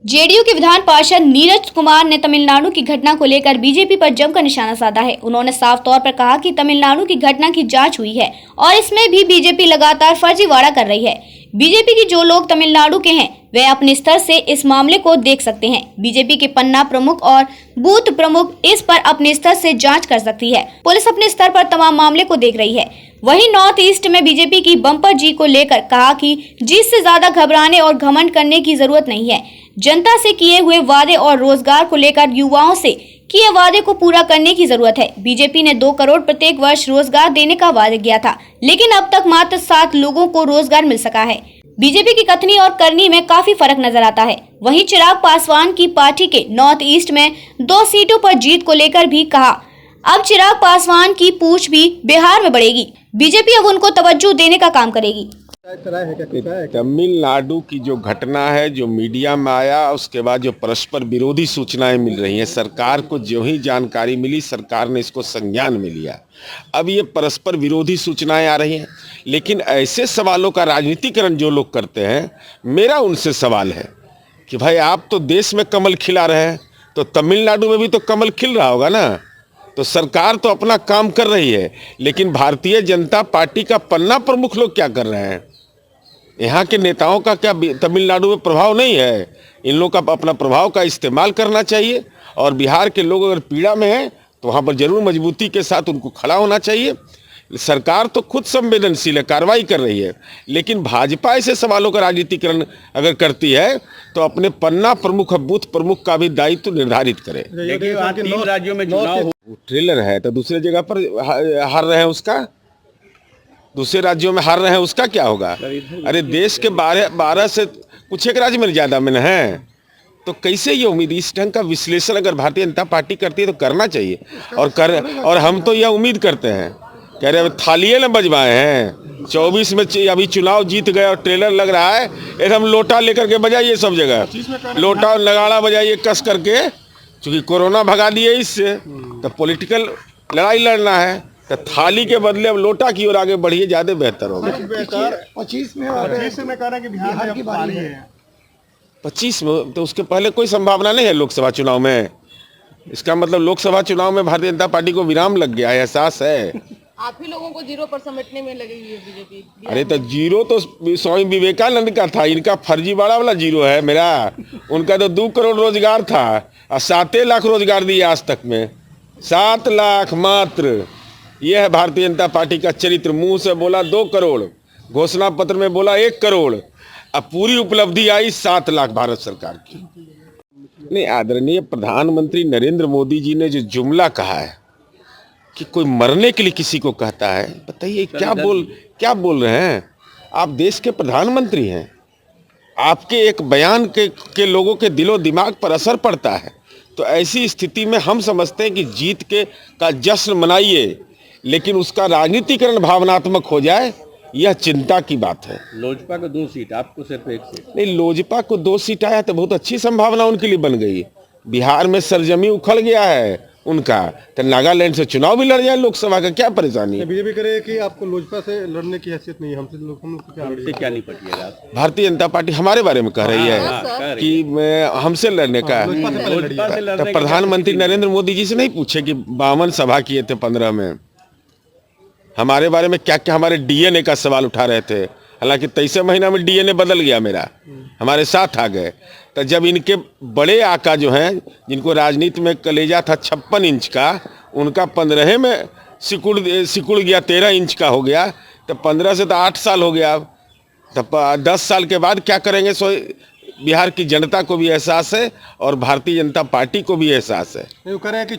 JDU के विधान पार्षद नीरज कुमार ने तमिलनाडु की घटना को लेकर बीजेपी पर जमकर निशाना साधा है। उन्होंने साफ तौर पर कहा कि तमिलनाडु की घटना की जांच हुई है और इसमें भी बीजेपी लगातार फर्जीवाड़ा कर रही है। बीजेपी के जो लोग तमिलनाडु के हैं वे अपने स्तर से इस मामले को देख सकते हैं। बीजेपी के पन्ना प्रमुख और बूथ प्रमुख इस पर अपने स्तर से जांच कर सकती है। पुलिस अपने स्तर पर तमाम मामले को देख रही है। वहीं नॉर्थ ईस्ट में बीजेपी की बम्पर जी को लेकर कहा कि जीत से ज्यादा घबराने और घमंड करने की जरूरत नहीं है। जनता से किए हुए वादे और रोजगार को लेकर युवाओं से किए वादे को पूरा करने की जरूरत है। बीजेपी ने 2 करोड़ प्रत्येक वर्ष रोजगार देने का वादा किया था, लेकिन अब तक मात्र 7 लोगों को रोजगार मिल सका है। बीजेपी की कथनी और करनी में काफी फर्क नजर आता है। वहीं चिराग पासवान की पार्टी के नॉर्थ ईस्ट में 2 सीटों पर जीत को लेकर भी कहा, अब चिराग पासवान की पूछ भी बिहार में बढ़ेगी। बीजेपी अब उनको तवज्जो देने का काम करेगी। तमिलनाडु की जो घटना है, जो मीडिया में आया, उसके बाद जो परस्पर विरोधी सूचनाएं मिल रही हैं, सरकार को जो ही जानकारी मिली सरकार ने इसको संज्ञान में लिया। अब ये परस्पर विरोधी सूचनाएं आ रही हैं, लेकिन ऐसे सवालों का राजनीतिकरण जो लोग करते हैं, मेरा उनसे सवाल है कि भाई आप तो देश में कमल खिला रहे हैं, तो तमिलनाडु में भी तो कमल खिल रहा होगा ना। तो सरकार तो अपना काम कर रही है, लेकिन भारतीय जनता पार्टी का पन्ना प्रमुख लोग क्या कर रहे हैं? यहाँ के नेताओं का क्या तमिलनाडु में प्रभाव नहीं है? इन लोगों का अपना प्रभाव का इस्तेमाल करना चाहिए, और बिहार के लोग अगर पीड़ा में हैं तो वहाँ पर जरूर मजबूती के साथ उनको खड़ा होना चाहिए। सरकार तो खुद संवेदनशील है, कार्रवाई कर रही है, लेकिन भाजपा ऐसे सवालों का राजनीतिकरण अगर करती है तो अपने पन्ना प्रमुख और बूथ प्रमुख का भी दायित्व निर्धारित करे। देखिए, 3 राज्यों में चुनाव ट्रेलर है तो दूसरे जगह पर हार रहे हैं, उसका दूसरे राज्यों में हार रहे हैं, उसका क्या होगा? अरे देश के 12 से कुछ एक राज्य में ज़्यादा में है, तो कैसे ये उम्मीद? इस ढंग का विश्लेषण अगर भारतीय जनता पार्टी करती है तो करना चाहिए, और हम तो यह उम्मीद करते हैं। कह रहे थालिए न बजवाए हैं, 24 में अभी चुनाव जीत गए और ट्रेलर लग रहा है एकदम लोटा लेकर के बजाइए, सब जगह लोटा नगाड़ा बजाइए कस करके, क्योंकि कोरोना भगा दिए इससे, तो पॉलिटिकल लड़ाई लड़ना है तो थाली के बदले अब लोटा की ओर आगे बढ़िए, ज़्यादा बेहतर होगा। 25 में कह रहा है कि बिहार की बारी है। 25 में तो उसके पहले कोई संभावना नहीं है लोकसभा चुनाव में। इसका मतलब लोकसभा चुनाव में भारतीय जनता पार्टी को विराम लग गया है, एहसास है। आप ही लोगों को 0 पर समेटने में लगी हुई है बीजेपी। अरे तो 0 तो स्वामी विवेकानंद का था, इनका फर्जीवाड़ा वाला 0 है मेरा। उनका तो 2 करोड़ रोजगार था और 7 लाख रोजगार दिए आज तक में, 7 लाख मात्र। यह है भारतीय जनता पार्टी का चरित्र। मुंह से बोला 2 करोड़, घोषणा पत्र में बोला 1 करोड़, अब पूरी उपलब्धि आई 7 लाख भारत सरकार की। नहीं, आदरणीय प्रधानमंत्री नरेंद्र मोदी जी ने जो जुमला कहा है कि कोई मरने के लिए किसी को कहता है, बताइए क्या बोल रहे हैं? आप देश के प्रधानमंत्री हैं, आपके एक बयान के लोगों के दिलो दिमाग पर असर पड़ता है। तो ऐसी स्थिति में हम समझते हैं कि जीत का जश्न मनाइए, लेकिन उसका राजनीतिकरण भावनात्मक हो जाए, यह चिंता की बात है। लोजपा को 2 सीट, आपको सिर्फ 1 सीट। नहीं, लोजपा को 2 सीट आया तो बहुत अच्छी संभावना उनके लिए बन गई। बिहार में सरजमी उखड़ गया है उनका, तो नागालैंड से चुनाव भी लड़ जाए लोकसभा का, क्या परेशानी है? बीजेपी करे कि आपको लोजपा से लड़ने की हैसियत नहीं है, हम लोग क्या नहीं पटिएगा? भारतीय जनता पार्टी हमारे बारे में कह रही है कि हमसे लड़ने का। तो प्रधानमंत्री नरेंद्र मोदी जी से नहीं पूछे कि 52 सभा किए थे 15 में, हमारे बारे में क्या क्या हमारे डीएनए का सवाल उठा रहे थे। हालांकि 23 महीना में डीएनए बदल गया मेरा, हमारे साथ आ गए। तो जब इनके बड़े आका जो हैं, जिनको राजनीति में कलेजा था 56 इंच का, उनका 15 में सिकुड़ गया, 13 इंच का हो गया, तो 15 से तो 8 साल हो गया। तो 10 साल के बाद क्या करेंगे, सो बिहार की जनता को भी एहसास है और भारतीय जनता पार्टी को भी एहसास है। वो कह रहे हैं कि